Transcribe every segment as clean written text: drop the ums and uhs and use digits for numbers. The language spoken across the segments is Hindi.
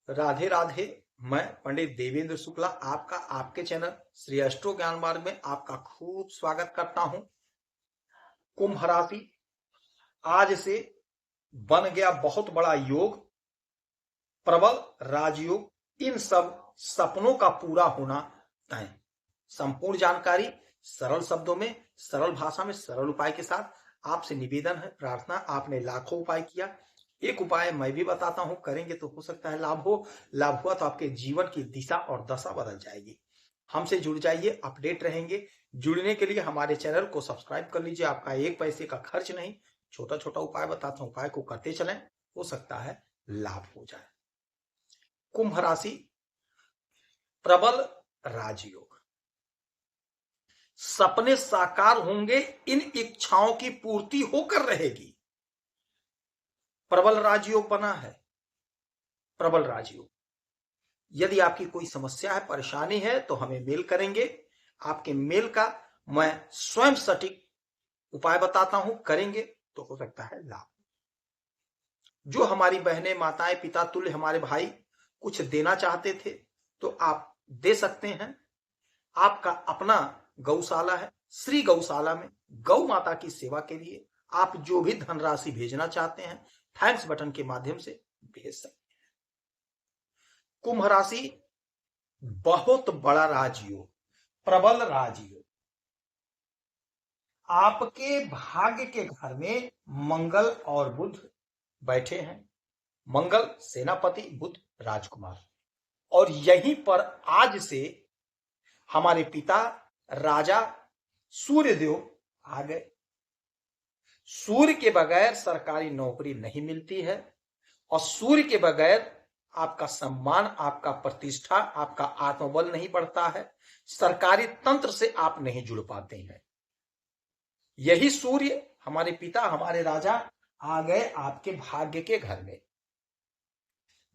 राधे राधे। मैं पंडित देवेंद्र शुक्ला आपका आपके चैनल श्री अष्टो ज्ञान मार्ग में आपका खूब स्वागत करता हूं। कुंभ राशि आज से बन गया बहुत बड़ा योग, प्रबल राजयोग। इन सब सपनों का पूरा होना तय। संपूर्ण जानकारी सरल शब्दों में, सरल भाषा में, सरल उपाय के साथ आपसे निवेदन है, प्रार्थना। आपने लाखों उपाय किया, एक उपाय मैं भी बताता हूं, करेंगे तो हो सकता है लाभ हो। लाभ हुआ तो आपके जीवन की दिशा और दशा बदल जाएगी। हमसे जुड़ जाइए, अपडेट रहेंगे। जुड़ने के लिए हमारे चैनल को सब्सक्राइब कर लीजिए, आपका एक पैसे का खर्च नहीं। छोटा छोटा उपाय बताता हूं, उपाय को करते चलें, हो सकता है लाभ हो जाए। कुंभ राशि, प्रबल राजयोग। सपने साकार होंगे, इन इच्छाओं की पूर्ति होकर रहेगी। प्रबल राजयोग बना है, प्रबल राजयोग। यदि आपकी कोई समस्या है, परेशानी है, तो हमें मेल करेंगे। आपके मेल का मैं स्वयं सटीक उपाय बताता हूं, करेंगे तो हो सकता है लाभ। जो हमारी बहनें, माताएं, पिता तुल्य हमारे भाई कुछ देना चाहते थे तो आप दे सकते हैं। आपका अपना गौशाला है, श्री गौशाला में गौ माता की सेवा के लिए आप जो भी धनराशि भेजना चाहते हैं, थैंक्स बटन के माध्यम से भेज सकते हैं। कुंभ राशि, बहुत बड़ा राजयोग, प्रबल राजयोग। आपके भाग्य के घर में मंगल और बुध बैठे हैं। मंगल सेनापति, बुध राजकुमार। और यहीं पर आज से हमारे पिता राजा सूर्यदेव आ गए। सूर्य के बगैर सरकारी नौकरी नहीं मिलती है, और सूर्य के बगैर आपका सम्मान, आपका प्रतिष्ठा, आपका आत्मबल नहीं बढ़ता है। सरकारी तंत्र से आप नहीं जुड़ पाते हैं। यही सूर्य, हमारे पिता, हमारे राजा आ गए आपके भाग्य के घर में।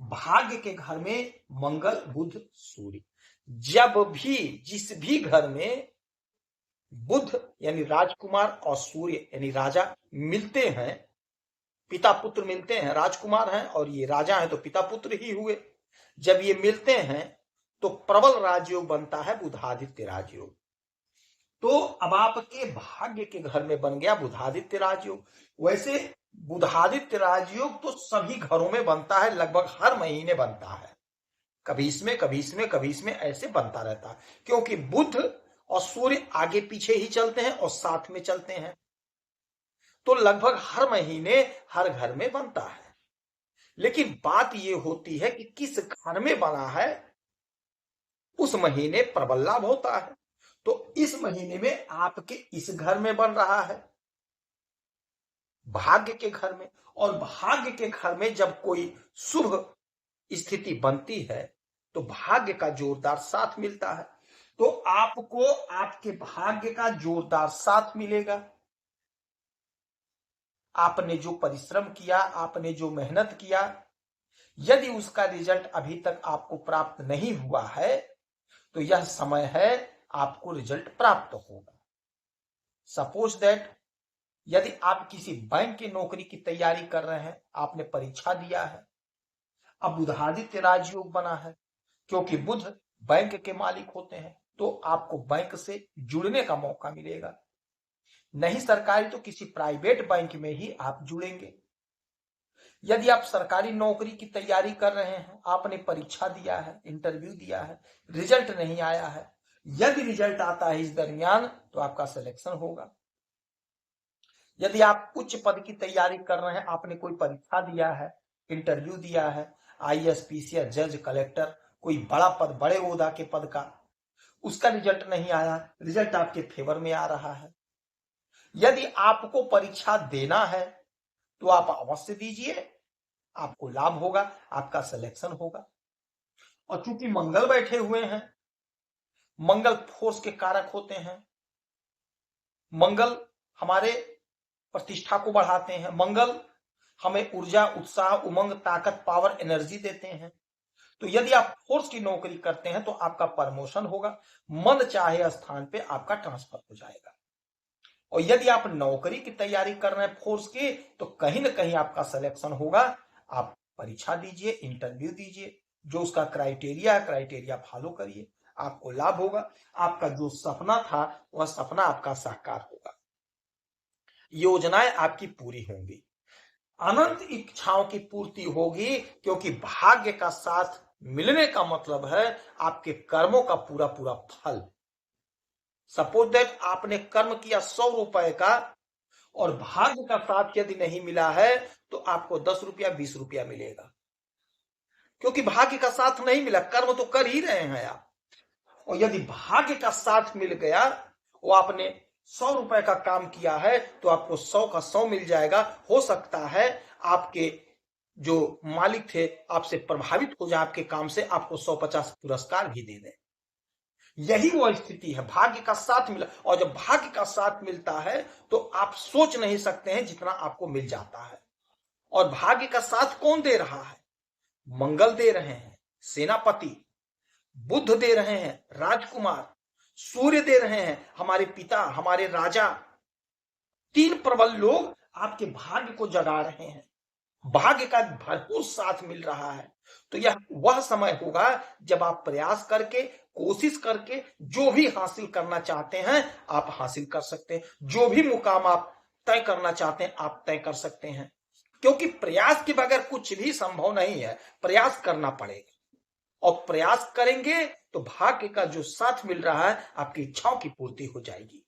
भाग्य के घर में मंगल, बुध, सूर्य। जब भी जिस भी घर में बुध यानी राजकुमार और सूर्य यानी राजा मिलते हैं, पिता पुत्र मिलते हैं, राजकुमार हैं और ये राजा हैं, तो पिता पुत्र ही हुए। जब ये मिलते हैं तो प्रबल राजयोग बनता है, बुधादित्य राजयोग। तो अब आपके भाग्य के घर में बन गया बुधादित्य राजयोग। वैसे बुधादित्य राजयोग तो सभी घरों में बनता है, लगभग हर महीने बनता है। कभी इसमें, कभी इसमें, कभी इसमें, ऐसे बनता रहता है, क्योंकि बुध और सूर्य आगे पीछे ही चलते हैं और साथ में चलते हैं। तो लगभग हर महीने हर घर में बनता है। लेकिन बात यह होती है कि किस घर में बना है, उस महीने प्रबल लाभ होता है। तो इस महीने में आपके इस घर में बन रहा है, भाग्य के घर में। और भाग्य के घर में जब कोई शुभ स्थिति बनती है तो भाग्य का जोरदार साथ मिलता है। तो आपको आपके भाग्य का जोरदार साथ मिलेगा। आपने जो परिश्रम किया, आपने जो मेहनत किया, यदि उसका रिजल्ट अभी तक आपको प्राप्त नहीं हुआ है तो यह समय है आपको रिजल्ट प्राप्त होगा। सपोज दैट यदि आप किसी बैंक की नौकरी की तैयारी कर रहे हैं, आपने परीक्षा दिया है, अब बुधादित्य राजयोग बना है, क्योंकि बुध बैंक के मालिक होते हैं, तो आपको बैंक से जुड़ने का मौका मिलेगा। नहीं सरकारी तो किसी प्राइवेट बैंक में ही आप जुड़ेंगे। यदि आप सरकारी नौकरी की तैयारी कर रहे हैं, आपने परीक्षा दिया है, इंटरव्यू दिया है, रिजल्ट नहीं आया है, यदि रिजल्ट आता है इस दरमियान तो आपका सिलेक्शन होगा। यदि आप उच्च पद की तैयारी कर रहे हैं, आपने कोई परीक्षा दिया है, इंटरव्यू दिया है, आईएएस, पीसीएस, जज, कलेक्टर, कोई बड़ा पद, बड़े ओहदा के पद का, उसका रिजल्ट नहीं आया, रिजल्ट आपके फेवर में आ रहा है। यदि आपको परीक्षा देना है तो आप अवश्य दीजिए, आपको लाभ होगा, आपका सिलेक्शन होगा। और चूंकि मंगल बैठे हुए हैं, मंगल फोर्स के कारक होते हैं, मंगल हमारे प्रतिष्ठा को बढ़ाते हैं, मंगल हमें ऊर्जा, उत्साह, उमंग, ताकत, पावर, एनर्जी देते हैं। तो यदि आप फोर्स की नौकरी करते हैं तो आपका प्रमोशन होगा, मन चाहे स्थान पे आपका ट्रांसफर हो जाएगा। और यदि आप नौकरी की तैयारी कर रहे हैं फोर्स की, तो कहीं ना कहीं आपका सिलेक्शन होगा। आप परीक्षा दीजिए, इंटरव्यू दीजिए, जो उसका क्राइटेरिया है, क्राइटेरिया फॉलो करिए, आपको लाभ होगा। आपका जो सपना था वह सपना आपका साकार होगा, योजनाएं आपकी पूरी होंगी, अनंत इच्छाओं की पूर्ति होगी, क्योंकि भाग्य का साथ मिलने का मतलब है आपके कर्मों का पूरा पूरा फल। सपोज दैट आपने कर्म किया 100 रुपए का और भाग्य का साथ यदि नहीं मिला है तो आपको 10 रुपया 20 रुपया मिलेगा, क्योंकि भाग्य का साथ नहीं मिला, कर्म तो कर ही रहे हैं आप। और यदि भाग्य का साथ मिल गया, वो आपने 100 रुपए का काम किया है तो आपको 100 का 100 मिल जाएगा। हो सकता है आपके जो मालिक थे आपसे प्रभावित हो जाए आपके काम से, आपको 150 पुरस्कार भी दे दें। यही वो स्थिति है, भाग्य का साथ मिला। और जब भाग्य का साथ मिलता है तो आप सोच नहीं सकते हैं जितना आपको मिल जाता है। और भाग्य का साथ कौन दे रहा है? मंगल दे रहे हैं, सेनापति, बुध दे रहे हैं, राजकुमार, सूर्य दे रहे हैं, हमारे पिता, हमारे राजा। 3 प्रबल लोग आपके भाग्य को जगा रहे हैं, भाग्य का भरपूर साथ मिल रहा है। तो यह वह समय होगा जब आप प्रयास करके, कोशिश करके जो भी हासिल करना चाहते हैं आप हासिल कर सकते हैं, जो भी मुकाम आप तय करना चाहते हैं आप तय कर सकते हैं, क्योंकि प्रयास के बगैर कुछ भी संभव नहीं है। प्रयास करना पड़ेगा और प्रयास करेंगे तो भाग्य का जो साथ मिल रहा है आपकी इच्छाओं की पूर्ति हो जाएगी।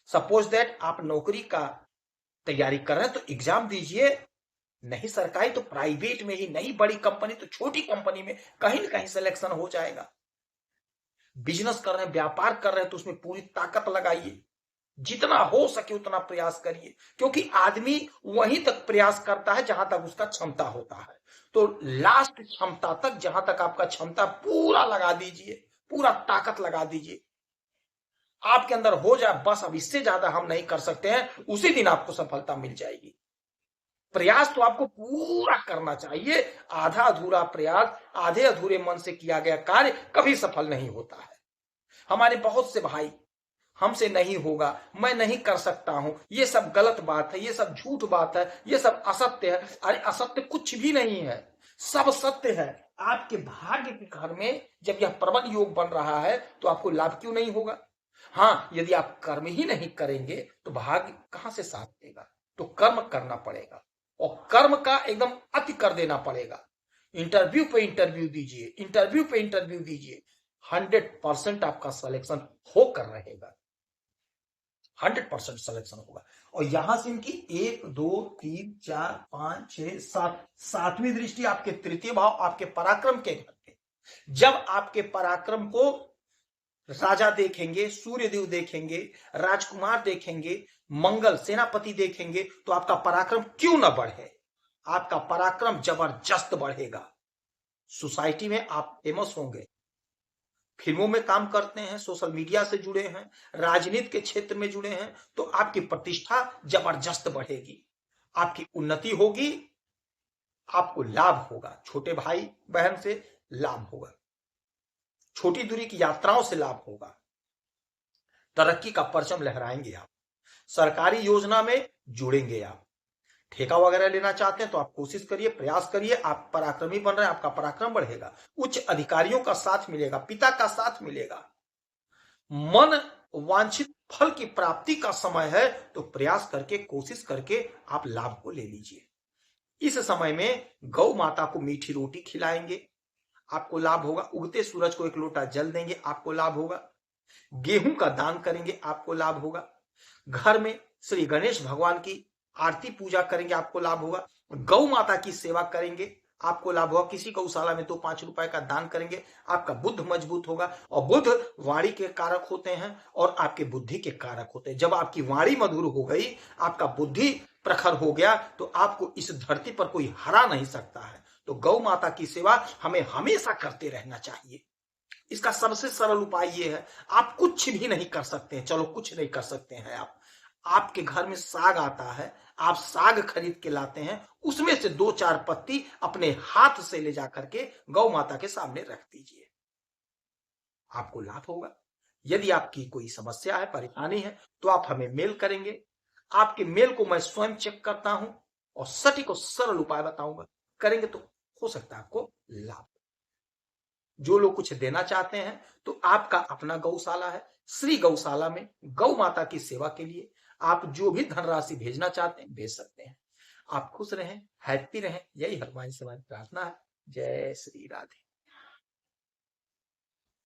सपोज दैट आप नौकरी का तैयारी कर रहे हैं तो एग्जाम दीजिए, नहीं सरकारी तो प्राइवेट में ही, नहीं बड़ी कंपनी तो छोटी कंपनी में कहीं ना कहीं सिलेक्शन हो जाएगा। बिजनेस कर रहे हैं, व्यापार कर रहे हैं तो उसमें पूरी ताकत लगाइए, जितना हो सके उतना प्रयास करिए, क्योंकि आदमी वहीं तक प्रयास करता है जहां तक उसका क्षमता होता है। तो लास्ट क्षमता तक, जहां तक आपका क्षमता, पूरा लगा दीजिए, पूरा ताकत लगा दीजिए। आपके अंदर हो जाए बस अब इससे ज्यादा हम नहीं कर सकते हैं, उसी दिन आपको सफलता मिल जाएगी। प्रयास तो आपको पूरा करना चाहिए। आधा अधूरा प्रयास, आधे अधूरे मन से किया गया कार्य कभी सफल नहीं होता है। हमारे बहुत से भाई, हमसे नहीं होगा, मैं नहीं कर सकता हूं, ये सब गलत बात है, ये सब झूठ बात है, ये सब असत्य है। अरे असत्य कुछ भी नहीं है, सब सत्य है। आपके भाग्य के घर में जब यह प्रबल योग बन रहा है तो आपको लाभ क्यों नहीं होगा? हाँ, यदि आप कर्म ही नहीं करेंगे तो भाग्य कहां से साथ देगा? तो कर्म करना पड़ेगा और कर्म का एकदम अति कर देना पड़ेगा। इंटरव्यू पे इंटरव्यू दीजिए, इंटरव्यू पे इंटरव्यू दीजिए, 100% आपका सिलेक्शन होकर रहेगा, 100% सिलेक्शन होगा। और यहां से इनकी 1 2 3 4 5 6 7 सातवीं दृष्टि आपके तृतीय भाव, आपके पराक्रम के घर पे। जब आपके पराक्रम को राजा देखेंगे, सूर्यदेव देखेंगे, राजकुमार देखेंगे, मंगल सेनापति देखेंगे, तो आपका पराक्रम क्यों ना बढ़े? आपका पराक्रम जबरदस्त बढ़ेगा। सोसाइटी में आप फेमस होंगे, फिल्मों में काम करते हैं, सोशल मीडिया से जुड़े हैं, राजनीति के क्षेत्र में जुड़े हैं, तो आपकी प्रतिष्ठा जबरदस्त बढ़ेगी, आपकी उन्नति होगी, आपको लाभ होगा, छोटे भाई बहन से लाभ होगा, छोटी दूरी की यात्राओं से लाभ होगा, तरक्की का परचम लहराएंगे आप, सरकारी योजना में जुड़ेंगे आप, ठेका वगैरह लेना चाहते हैं तो आप कोशिश करिए, प्रयास करिए, आप पराक्रमी बन रहे हैं, आपका पराक्रम बढ़ेगा, उच्च अधिकारियों का साथ मिलेगा, पिता का साथ मिलेगा, मन वांछित फल की प्राप्ति का समय है, तो प्रयास करके, कोशिश करके आप लाभ को ले लीजिए। इस समय में गौ माता को मीठी रोटी खिलाएंगे, आपको लाभ होगा। उगते सूरज को 1 लोटा जल देंगे, आपको लाभ होगा। गेहूं का दान करेंगे, आपको लाभ होगा। घर में श्री गणेश भगवान की आरती पूजा करेंगे, आपको लाभ होगा। गौ माता की सेवा करेंगे, आपको लाभ होगा। किसी गौशाला में तो 5 रुपए का दान करेंगे, आपका बुद्ध मजबूत होगा। और बुद्ध वाणी के कारक होते हैं और आपके बुद्धि के कारक होते हैं। जब आपकी वाणी मधुर हो गई, आपका बुद्धि प्रखर हो गया, तो आपको इस धरती पर कोई हरा नहीं सकता है। तो गौ माता की सेवा हमें हमेशा करते रहना चाहिए। इसका सबसे सरल उपाय ये है, आप कुछ भी नहीं कर सकते हैं, चलो कुछ नहीं कर सकते हैं आप, आपके घर में साग आता है, आप साग खरीद के लाते हैं, उसमें से 2-4 पत्ती अपने हाथ से ले जाकर के गौ माता के सामने रख दीजिए, आपको लाभ होगा। यदि आपकी कोई समस्या है, परेशानी है, तो आप हमें मेल करेंगे, आपके मेल को मैं स्वयं चेक करता हूं और सटीक और सरल उपाय बताऊंगा, करेंगे तो हो सकता है आपको लाभ। जो लोग कुछ देना चाहते हैं तो आपका अपना गौशाला है, श्री गौशाला में गौ माता की सेवा के लिए आप जो भी धनराशि भेजना चाहते हैं भेज सकते हैं। आप खुश रहें, हैप्पी रहें, यही हनुमान से हमारी प्रार्थना है। जय श्री राधे।